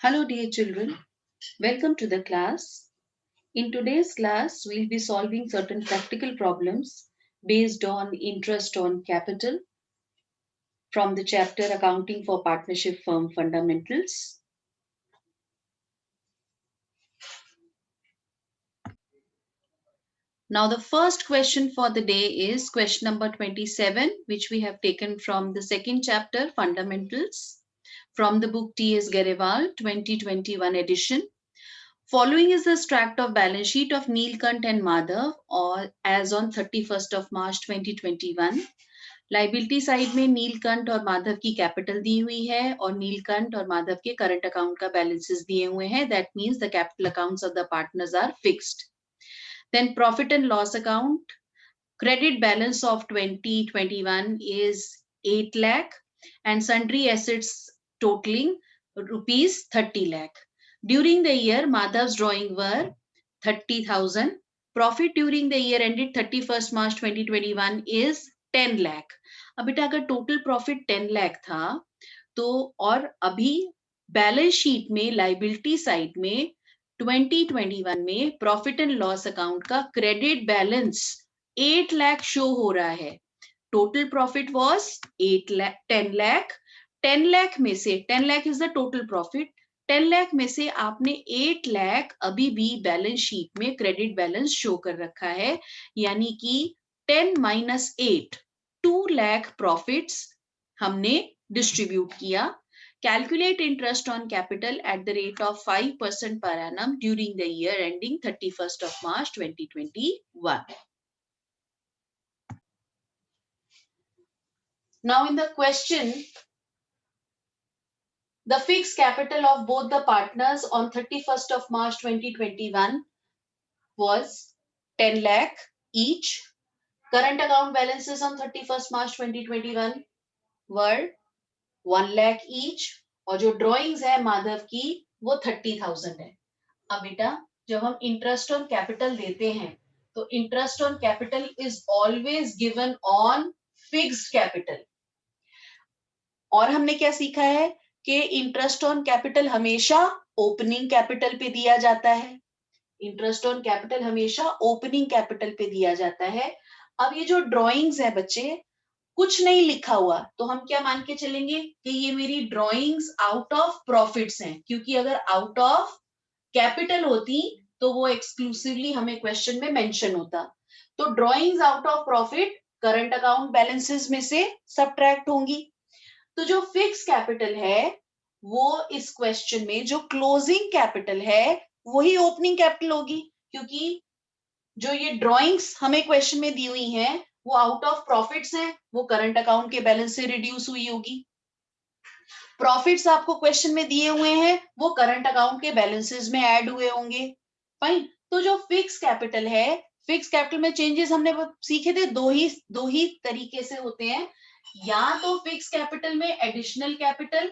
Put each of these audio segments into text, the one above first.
Hello, dear children. Welcome to the class. In today's class, we'll be solving certain practical problems based on interest on capital from the chapter Accounting for Partnership Firm Fundamentals. Now, the first question for the day is question number 27, which we have taken from the second chapter, Fundamentals, from the book T.S. Garewal, 2021 edition. Following is the extract of balance sheet of Neelkant and Madhav or as on 31st of March 2021. Liability side में नीलकंठ और माधव की capital दी हुई है और नीलकंठ और माधव के current account का बैलेंसेस दिए हुए हैं. That means the capital accounts of the partners are fixed. Then profit and loss account. Credit balance of 2021 is 8 lakh and sundry assets totaling rupees 30 lakh. During the year, Madhav's drawing were 30,000. Profit during the year ended 31st March 2021 is 10 lakh. अब बेटा अगर total profit 10 lakh था तो और अभी balance sheet में liability side में 2021 में प्रॉफिट एंड लॉस अकाउंट का क्रेडिट बैलेंस 8 lakh शो हो रहा है. Total profit was 10 lakh. 10 lakh में से 10 lakh is the total profit. 10 lakh में से आपने 8 lakh अभी भी बैलेंस शीट में क्रेडिट बैलेंस शो कर रखा है, यानी कि 10 minus 8 2 lakh प्रॉफिट्स हमने डिस्ट्रीब्यूट किया. Calculate interest on capital at the rate of 5% per annum during the year ending 31st of March 2021. Now in the question, the fixed capital of both the partners on 31st of March 2021 was 10 lakh each. Current account balances on 31st March 2021 were 1 lakh each. और जो drawings है माधव की वो 30,000 है. अब बेटा जब हम इंटरेस्ट ऑन कैपिटल देते हैं तो interest on capital is always given on fixed capital. और हमने क्या सीखा है कि इंटरेस्ट ऑन कैपिटल हमेशा ओपनिंग कैपिटल पे दिया जाता है. इंटरेस्ट ऑन कैपिटल हमेशा ओपनिंग कैपिटल पे दिया जाता है. अब ये जो ड्रॉइंग्स है बच्चे, कुछ नहीं लिखा हुआ तो हम क्या मान के चलेंगे कि ये मेरी ड्रॉइंग्स आउट ऑफ प्रॉफिट्स हैं, क्योंकि अगर आउट ऑफ कैपिटल होती तो वो एक्सक्लूसिवली हमें क्वेश्चन में मेंशन होता. तो drawings out of profit current account balances में से सबट्रैक्ट होंगी. तो जो फिक्स कैपिटल है वो इस क्वेश्चन में जो क्लोजिंग कैपिटल है वही ओपनिंग कैपिटल होगी, क्योंकि जो ये ड्रॉइंग्स हमें क्वेश्चन में दी हुई हैं वो आउट ऑफ प्रॉफिट्स हैं, वो करंट अकाउंट के बैलेंस से रिड्यूस हुई होगी. प्रॉफिट्स आपको क्वेश्चन में दिए हुए हैं वो करंट अकाउंट के बैलेंसेस में ऐड हुए होंगे. फाइन. तो जो फिक्स कैपिटल है, फिक्स कैपिटल में चेंजेस हमने सीखे थे, दो ही तरीके से होते हैं. या तो फिक्स कैपिटल में एडिशनल कैपिटल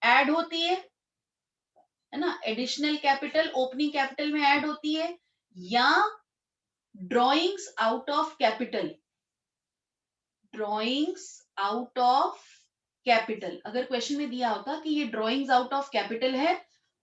ऐड होती है ना, एडिशनल कैपिटल ओपनिंग कैपिटल में ऐड होती है, या drawings out of capital, drawings out of capital. अगर क्वेश्चन में दिया होता कि ये ड्रॉइंग्स आउट ऑफ कैपिटल है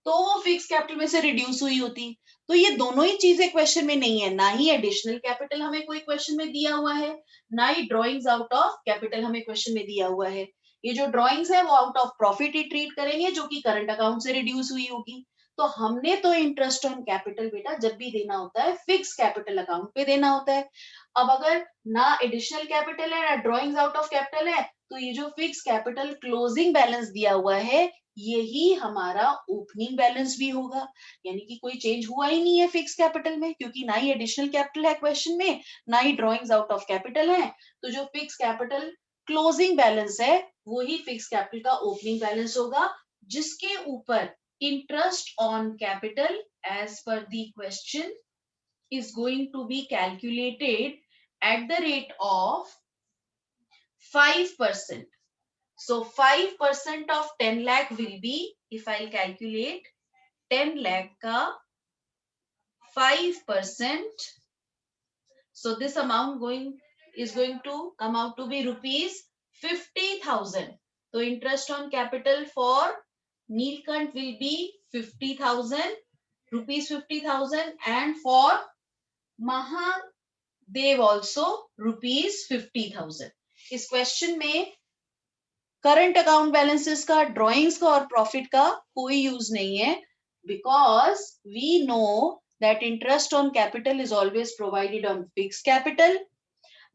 तो वो फिक्स कैपिटल में से रिड्यूस हुई होती. तो ये दोनों ही चीजें क्वेश्चन में नहीं है, ना ही एडिशनल कैपिटल हमें कोई क्वेश्चन में दिया हुआ है, ना ही ड्रॉइंग्स आउट ऑफ कैपिटल हमें क्वेश्चन में दिया हुआ है. ये जो ड्रॉइंग्स है वो out of profit he treat करेंगे जो कि करंट अकाउंट से रिड्यूस हुई होगी. तो हमने तो इंटरेस्ट ऑन कैपिटल बेटा जब भी देना होता है फिक्स कैपिटल अकाउंट पे देना होता है. अब अगर ना एडिशनल कैपिटल है ना ड्रॉइंग्स आउट ऑफ कैपिटल है तो ये जो फिक्स कैपिटल क्लोजिंग बैलेंस दिया हुआ है यही हमारा ओपनिंग बैलेंस भी होगा. यानी कि कोई चेंज हुआ ही नहीं है फिक्स कैपिटल में, क्योंकि ना ही एडिशनल कैपिटल है क्वेश्चन में, ना ही ड्रॉइंग्स आउट ऑफ कैपिटल है. तो जो फिक्स कैपिटल क्लोजिंग बैलेंस है वही फिक्स कैपिटल का ओपनिंग बैलेंस होगा, जिसके ऊपर interest on capital as per the question is going to be calculated at the rate of 5%. So 5% of 10 lakh will be, if I'll calculate 10 lakh ka 5%, so this amount is going to come out to be rupees 50,000. So interest on capital for Neelkant will be 50,000 rupees 50,000 and for Mahadev also rupees 50,000. इस question में current account balances का, drawings का और profit का कोई use नहीं है, because we know that interest on capital is always provided on fix capital.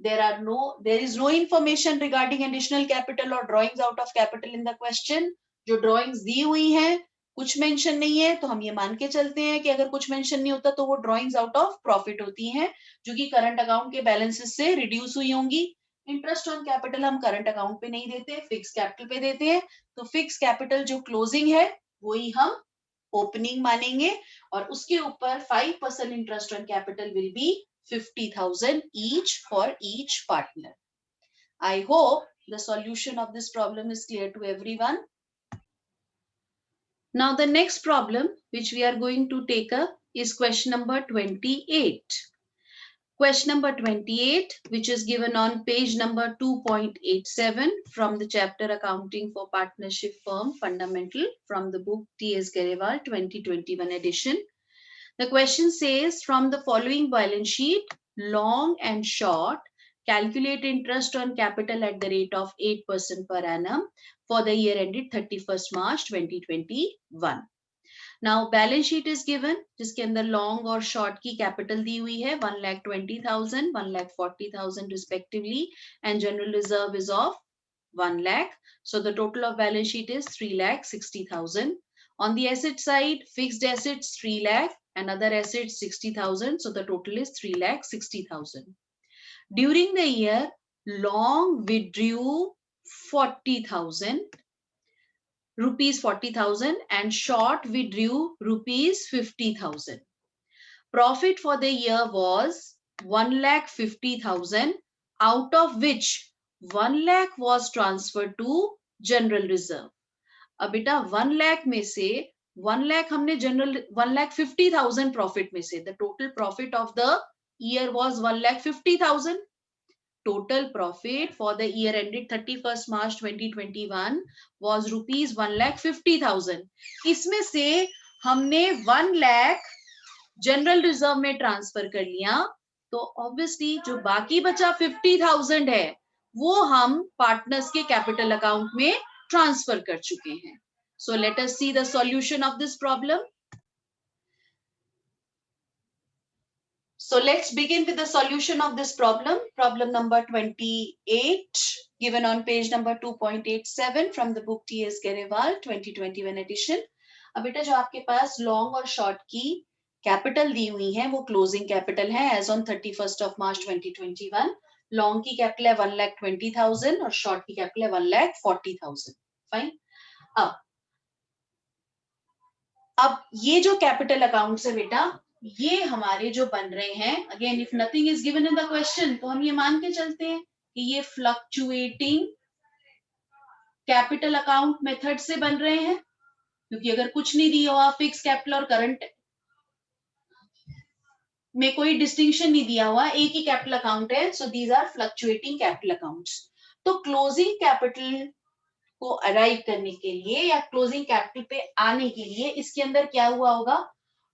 There is no information regarding additional capital or drawings out of capital in the question. जो drawings दी हुई हैं कुछ mention नहीं है, तो हम ये मान के चलते हैं कि अगर कुछ मेंशन नहीं होता तो वो ड्रॉइंग्स आउट ऑफ प्रॉफिट होती हैं, जो कि करंट अकाउंट के बैलेंसेस से रिड्यूस हुई होंगी. इंटरेस्ट ऑन कैपिटल हम करंट अकाउंट पे नहीं देते, फिक्स कैपिटल पे देते हैं. तो फिक्स कैपिटल जो क्लोजिंग है वही हम ओपनिंग मानेंगे और उसके ऊपर 5% interest on capital will be 50,000 each for each partner. I hope the solution of this problem is clear to everyone. Now the next problem which we are going to take up is question number 28. Question number 28, which is given on page number 2.87 from the chapter Accounting for Partnership Firm Fundamental from the book T.S. Garewal 2021 edition. The question says, from the following balance sheet, long and short, calculate interest on capital at the rate of 8% per annum for the year ended 31st March 2021. Now balance sheet is given, जिसके अंदर long और short की capital दी हुई है 1,20,000, 1,40,000 respectively, and general reserve is of 1 lakh. So the total of balance sheet is 3,60,000. On the asset side, fixed assets 3 lakh and other assets 60,000. So the total is 3,60,000. During the year, long withdrew 40,000 rupees 40,000 and short withdrew rupees 50,000. Profit for the year was 1,50,000, out of which 1 lakh was transferred to general reserve. अब बेटा 1 lakh में से 1 lakh हमने general 1,50,000 profit में से, the total profit of the year was 1,50,000. Total profit for the year ended 31st March 2021 was rupees 1,50,000. इसमें से हमने 1 lakh जनरल रिजर्व में ट्रांसफर कर लिया, तो ऑब्वियसली जो बाकी बचा 50,000 है वो हम पार्टनर्स के कैपिटल अकाउंट में ट्रांसफर कर चुके हैं. So let us see the solution of this problem. So let's begin with the solution of this problem. Problem number 28, given on page number 2.87 from the book T.S. Garewal 2021 edition. अब बेटा जो आपके पास long और short की capital दी हुई है वो क्लोजिंग कैपिटल है as on 31st of March 2021. Long की कैपिटल है 1,20,000 और शॉर्ट की कैपिटल है 1,40,000. फाइन. अब ये जो कैपिटल अकाउंट्स है बेटा, ये हमारे जो बन रहे हैं, again if nothing is given in the question तो हम ये मान के चलते हैं कि ये फ्लक्चुएटिंग कैपिटल अकाउंट मेथड से बन रहे हैं, क्योंकि अगर कुछ नहीं दिया हुआ, फिक्स कैपिटल और करंट में कोई डिस्टिंक्शन नहीं दिया हुआ, एक ही कैपिटल अकाउंट है, so these are fluctuating capital accounts. तो क्लोजिंग कैपिटल को अराइव करने के लिए या क्लोजिंग कैपिटल पे आने के लिए इसके अंदर क्या हुआ होगा,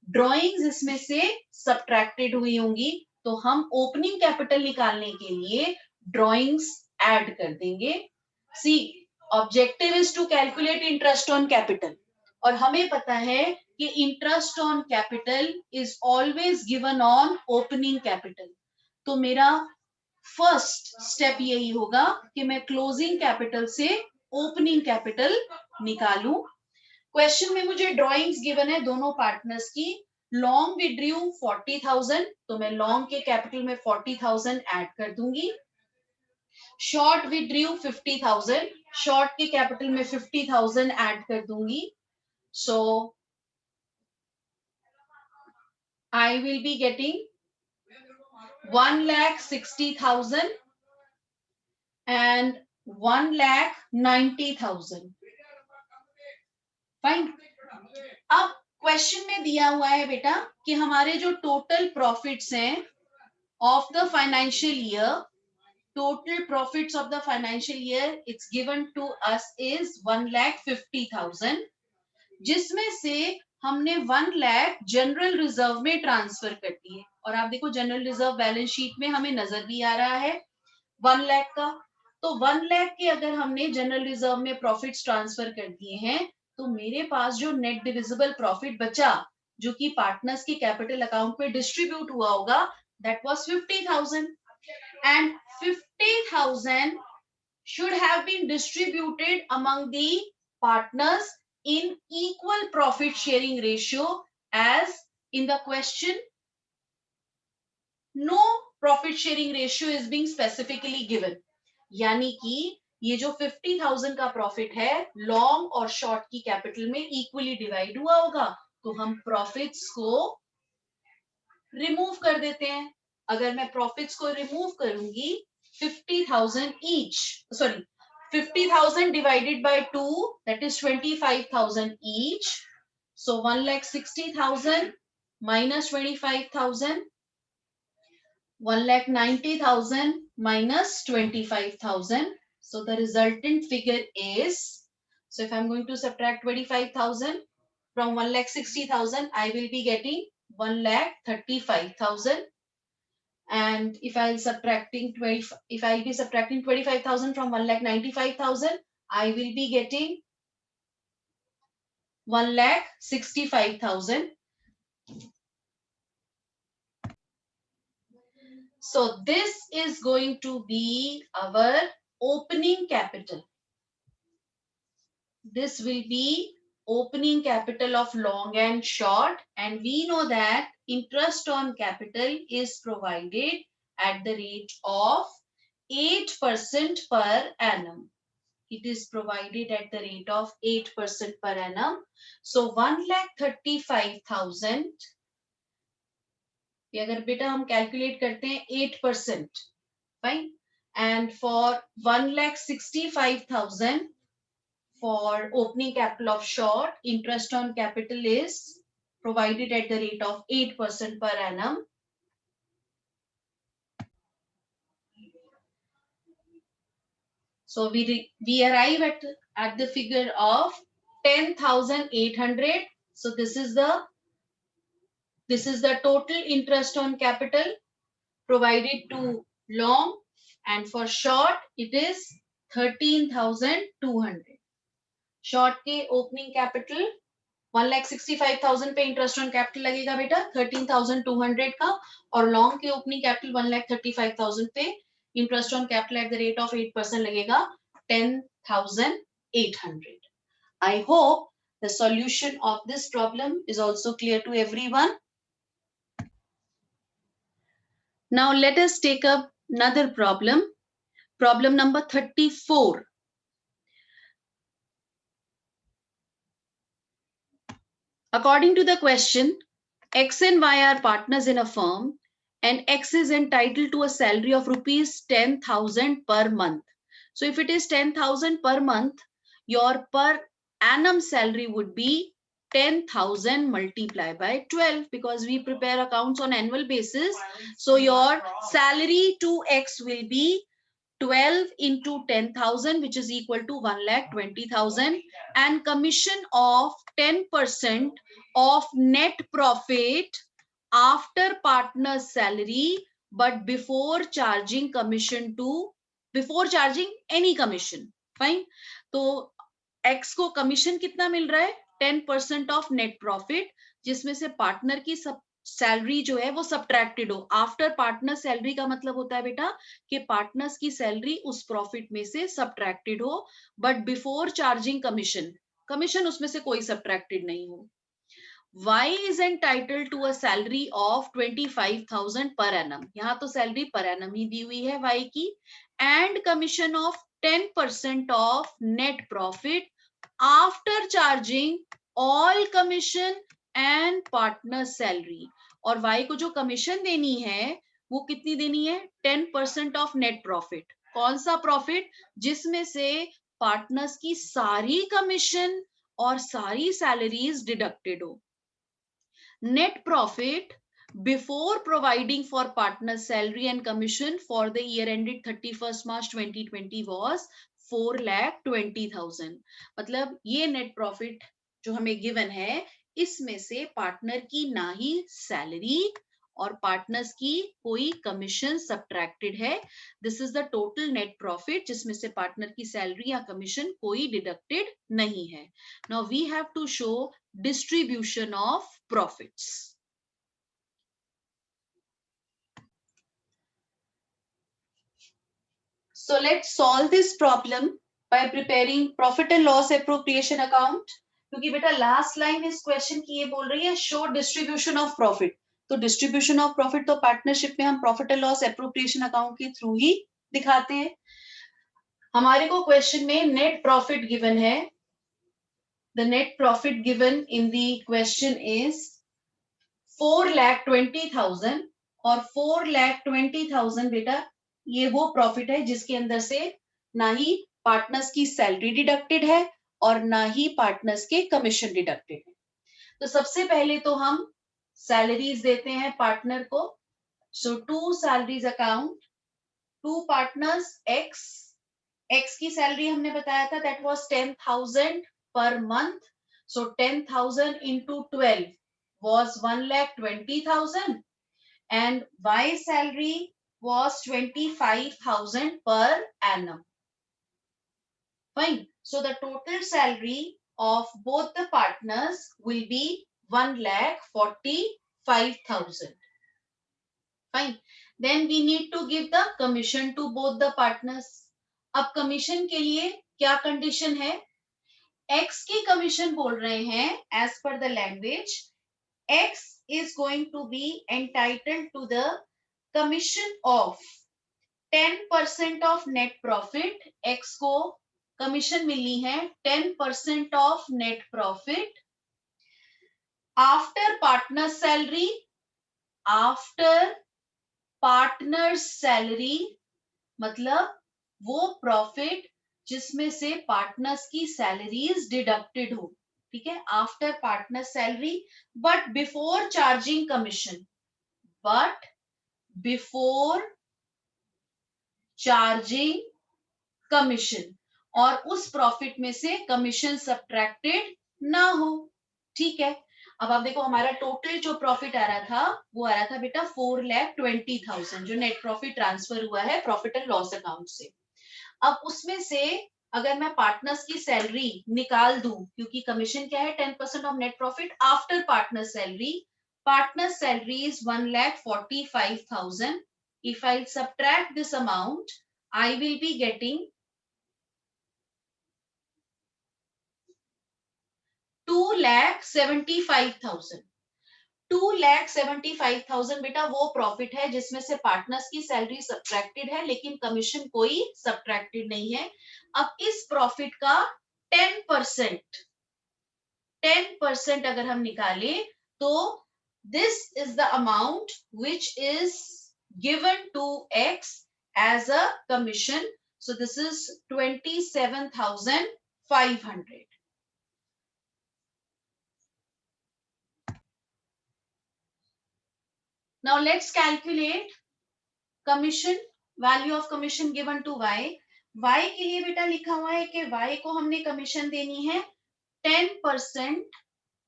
ड्रॉइंग्स इसमें से सब्ट्रैक्टेड हुई होंगी, तो हम ओपनिंग कैपिटल निकालने के लिए ड्रॉइंग्स ऐड कर देंगे. See, objective is to calculate interest on capital और हमें पता है कि interest on capital is always given on opening capital. तो मेरा फर्स्ट स्टेप यही होगा कि मैं क्लोजिंग कैपिटल से ओपनिंग कैपिटल निकालूं. क्वेश्चन में मुझे ड्रॉइंग्स गिवन है दोनों पार्टनर्स की. लॉन्ग विड्रू 40,000, तो मैं लॉन्ग के कैपिटल में 40,000 ऐड कर दूंगी. शॉर्ट विड्रू 50,000, शॉर्ट के कैपिटल में 50,000 ऐड कर दूंगी. So I will be getting 1,60,000 and 1,90,000. Fine. अब क्वेश्चन में दिया हुआ है बेटा कि हमारे जो टोटल प्रॉफिट्स हैं of the financial year, total profits of the financial year it's given to us is 1,50,000. जिसमें से हमने 1 लाख जनरल रिजर्व में ट्रांसफर कर दिए। और आप देखो जनरल रिजर्व बैलेंस शीट में हमें नजर भी आ रहा है 1 लाख का। तो 1 लाख के अगर हमने जनरल रिजर्व में प्रॉफिट्स ट्रांसफर कर दिए हैं, तो मेरे पास जो नेट डिविजिबल प्रॉफिट बचा, जो कि पार्टनर्स के कैपिटल अकाउंट में डिस्ट्रीब्यूट हुआ होगा, that was 50,000। And 50,000 should have been distributed among the partners in equal profit sharing ratio, as in the question no profit sharing ratio is being specifically given। यानी कि ये जो 50,000 का profit है, long और शॉर्ट की कैपिटल में equally divide हुआ होगा। तो हम प्रॉफिट्स को रिमूव कर देते हैं। अगर मैं प्रॉफिट्स को रिमूव करूंगी 50,000 each, sorry 50,000 divided by 2, that is 25,000 each. So 1,60,000 minus 25,000, 1,90,000 minus 25,000. So the resultant figure is, so if I'm going to subtract 25,000 from 1,60,000, I will be getting 1,35,000. And if I'll be subtracting 25,000 from 1,95,000, I will be getting 1,65,000. So this is going to be our opening capital. This will be opening capital of long and short, and we know that interest on capital is provided at the rate of 8% per annum. It is provided at the rate of 8% per annum. So 1,35,000, अगर बेटा हम calculate करते हैं 8%, fine, and for 1,65,000 for opening capital of short, interest on capital is provided at the rate of 8% per annum. So we arrive at the figure of 10,800. So this is the total interest on capital provided to long, and for short it is 13,200. Short के opening capital 1,65,000 पे interest on capital लगेगा बेटा 13,200 का, और long के opening capital 1,35,000 पे interest on capital at the rate of 8% लगेगा 10,800. I hope the solution of this problem is also clear to everyone. Now let us take up another problem. Problem number 34. According to the question, X and Y are partners in a firm and X is entitled to a salary of rupees 10,000 per month. So if it is 10,000 per month, your per annum salary would be 10,000 multiplied by 12, because we prepare accounts on annual basis. So your salary to X will be 12 into 10,000, which is equal to 1,20,000, and commission of 10% of net profit after partner's salary, but before charging any commission. Fine. तो X को commission कितना मिल रहा है 10% of net profit, जिसमें से partner की सब salary जो है वो सब्ट्रैक्टेड हो। आफ्टर पार्टनर सैलरी का मतलब होता है बेटा कि पार्टनर्स की सैलरी उस प्रॉफिट में से सब्ट्रैक्टेड हो, बट बिफोर चार्जिंग कमीशन उसमें से कोई सब्ट्रैक्टेड नहीं हो। Y is entitled to a salary of 25,000 per annum. यहाँ तो सैलरी पर एनम ही दी हुई है Y की, and commission of 10% of net profit after charging all commission and partner salary. और Y को जो कमीशन देनी है वो कितनी देनी है 10% ऑफ नेट प्रॉफिट। कौन सा प्रॉफिट? जिसमें से पार्टनर्स की सारी कमीशन और सारी सैलरीज डिडक्टेड हो। Net profit before providing for partner salary and commission for the year ended 31st March 2020 was 4,20,000। मतलब ये net profit जो हमें गिवन है, इसमें से पार्टनर की ना ही सैलरी और पार्टनर्स की कोई कमीशन सब्ट्रैक्टेड है. This is the total net profit जिसमें से पार्टनर की सैलरी या कमीशन कोई डिडक्टेड नहीं है. Now we have to show distribution of profits. So let's solve this problem by preparing profit and loss appropriation account. क्योंकि बेटा लास्ट लाइन इस क्वेश्चन की ये बोल रही है शो डिस्ट्रीब्यूशन ऑफ प्रॉफिट. तो डिस्ट्रीब्यूशन ऑफ प्रॉफिट तो पार्टनरशिप में हम profit and loss appropriation account के थ्रू ही दिखाते हैं. हमारे को क्वेश्चन में नेट प्रॉफिट गिवन है. The net profit given in the question is 4,20,000 और 4,20,000 बेटा ये वो प्रॉफिट है जिसके अंदर से ना ही पार्टनर्स की सैलरी डिडक्टेड है और ना ही पार्टनर्स के कमीशन डिडक्टेड है. तो सबसे पहले तो हम सैलरीज देते हैं पार्टनर को. So to salaries account, to partners X की सैलरी हमने बताया था that was 10,000 per month. So 10,000 into 12 was 1,20,000 and Y salary was 25,000 per annum. Fine. So the total salary of both the partners will be 1,45,000. Fine. Then we need to give the commission to both the partners. अब commission के लिए क्या condition है? X की commission बोल रहे हैं as per the language. X is going to be entitled to the commission of 10% of net profit. X को कमीशन मिलनी है 10% of net profit after partner salary. After partner salary मतलब वो प्रॉफिट जिसमें से पार्टनर्स की सैलरीज डिडक्टेड हो. ठीक है, after partner salary but before charging commission. But before charging commission और उस प्रॉफिट में से कमीशन सब्ट्रैक्टेड ना हो. ठीक है, अब आप देखो हमारा टोटल जो प्रॉफिट आ रहा था वो आ रहा था बेटा 4,20,000 जो नेट प्रॉफिट ट्रांसफर हुआ है प्रॉफिट एंड लॉस अकाउंट से. अब उसमें से अगर मैं पार्टनर्स की सैलरी निकाल दूं क्योंकि कमीशन क्या है 10% of net profit after partner salary. Partner salary is 1,45,000. If I subtract this amount, I will be getting 2,75,000. 2,75,000 बेटा वो प्रॉफिट है जिसमें से पार्टनर्स की सैलरी सब्ट्रैक्टेड है लेकिन कमीशन कोई सब्ट्रैक्टेड नहीं है. अब इस प्रॉफिट का 10% अगर हम निकाले तो this is the amount which is given to X as a commission. So this is 27,500. Now let's calculate commission, value of commission given to Y. Y के लिए बेटा लिखा हुआ है कि Y को हमने कमीशन देनी है 10%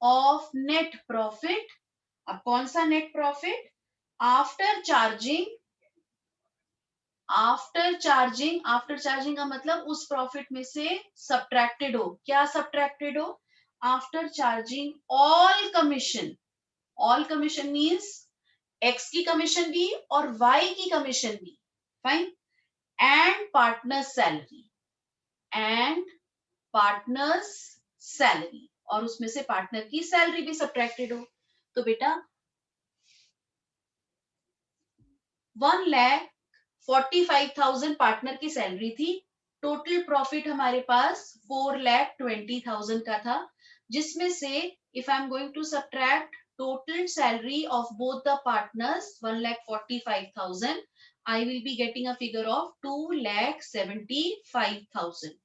of net profit. अब कौन सा net profit? After charging का मतलब उस प्रॉफिट में से सब्ट्रैक्टेड हो. क्या सब्ट्रैक्टेड हो? After charging all commission means X की कमीशन भी और Y की कमीशन भी. फाइन. एंड पार्टनर्स सैलरी और उसमें से पार्टनर की सैलरी भी सब्ट्रैक्टेड हो. तो बेटा 1,45,000 पार्टनर की सैलरी थी. टोटल प्रॉफिट हमारे पास 4,20,000 का था जिसमें से if I am going to subtract total salary of both the partners 1,45,000, I will be getting a figure of 2,75,000.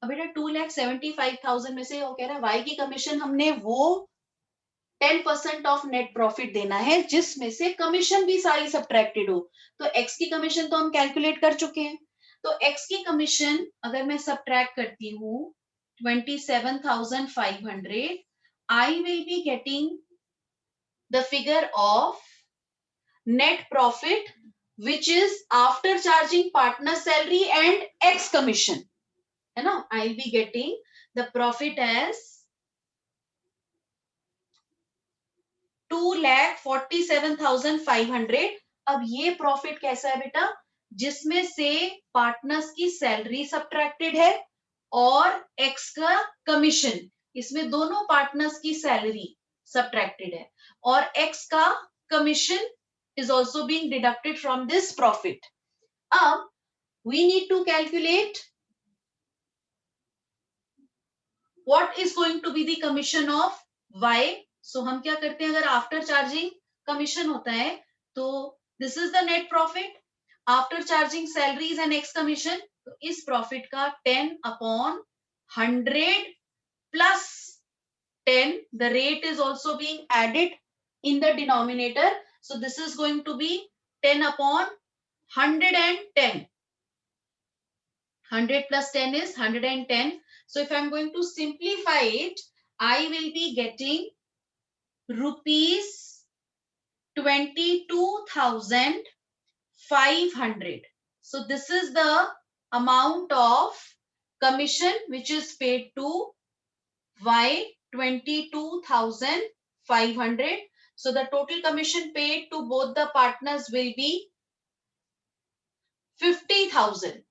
अब बेटा 2,75,000 में से वो कह रहा है Y की कमीशन हमने वो 10% ऑफ नेट प्रॉफिट देना है जिसमें से कमीशन भी सारी सब्ट्रैक्टेड हो. तो X की कमीशन तो हम कैलकुलेट कर चुके हैं. तो X की कमीशन अगर मैं सब्ट्रैक्ट करती हूँ 27,500 I will be getting the figure of net profit, which is after charging partner salary and X commission. You know, I'll be getting the profit as 2,47,500. अब ये प्रॉफिट कैसा है बेटा, जिसमें से पार्टनर्स की सैलरी सब्ट्रैक्टेड है और एक्स का कमीशन, इसमें दोनों पार्टनर्स की सैलरी सब्ट्रैक्टेड है और एक्स का commission is also being deducted from this profit. We need to calculate what is going to be the commission of Y. So हम क्या करते हैं, अगर after charging commission होता है तो this is the net profit. After charging salaries and X commission, तो इस profit का 10/100 plus 10, the rate is also being added in the denominator. So this is going to be 10/110. 100 plus 10 is 110. So if I'm going to simplify it, I will be getting rupees 22,500. So this is the amount of commission which is paid to Y, 22,500. So the total commission paid to both the partners will be 50,000.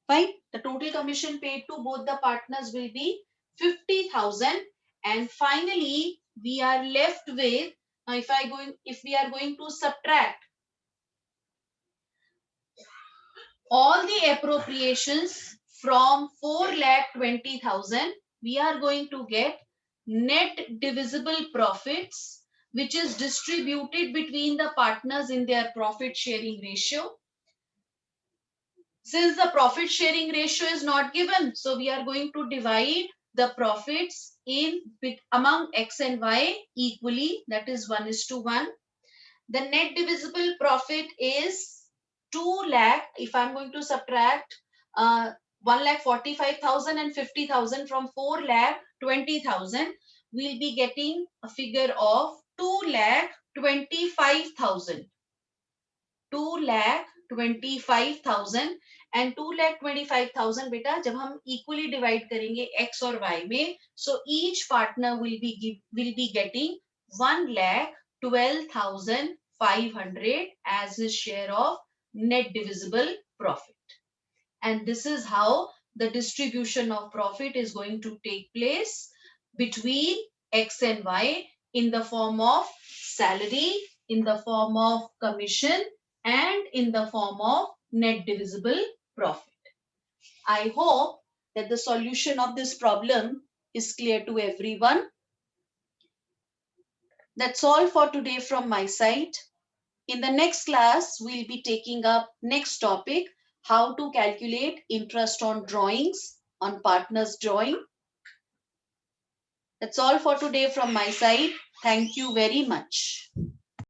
Fine. The total commission paid to both the partners will be 50,000. And finally, we are left with, now if we are going to subtract all the appropriations from 4,20,000, we are going to get net divisible profits, which is distributed between the partners in their profit sharing ratio. Since the profit sharing ratio is not given, so we are going to divide the profits among X and Y equally, that is 1:1. The net divisible profit is 2 lakh. If I'm going to subtract 1,45,000 and 50,000 from 4,20,000, we'll be getting a figure of 2,25,000. 2,25,000 and 2,25,000 बेटा जब हम equally divide करेंगे X और Y में, so each partner will be getting 1,12,500 as his share of net divisible profit. And this is how the distribution of profit is going to take place between X and Y in the form of salary, in the form of commission, and in the form of net divisible profit. I hope that the solution of this problem is clear to everyone. That's all for today from my side. In the next class, we'll be taking up next topic, how to calculate interest on drawings, on partners drawing. That's all for today from my side. Thank you very much.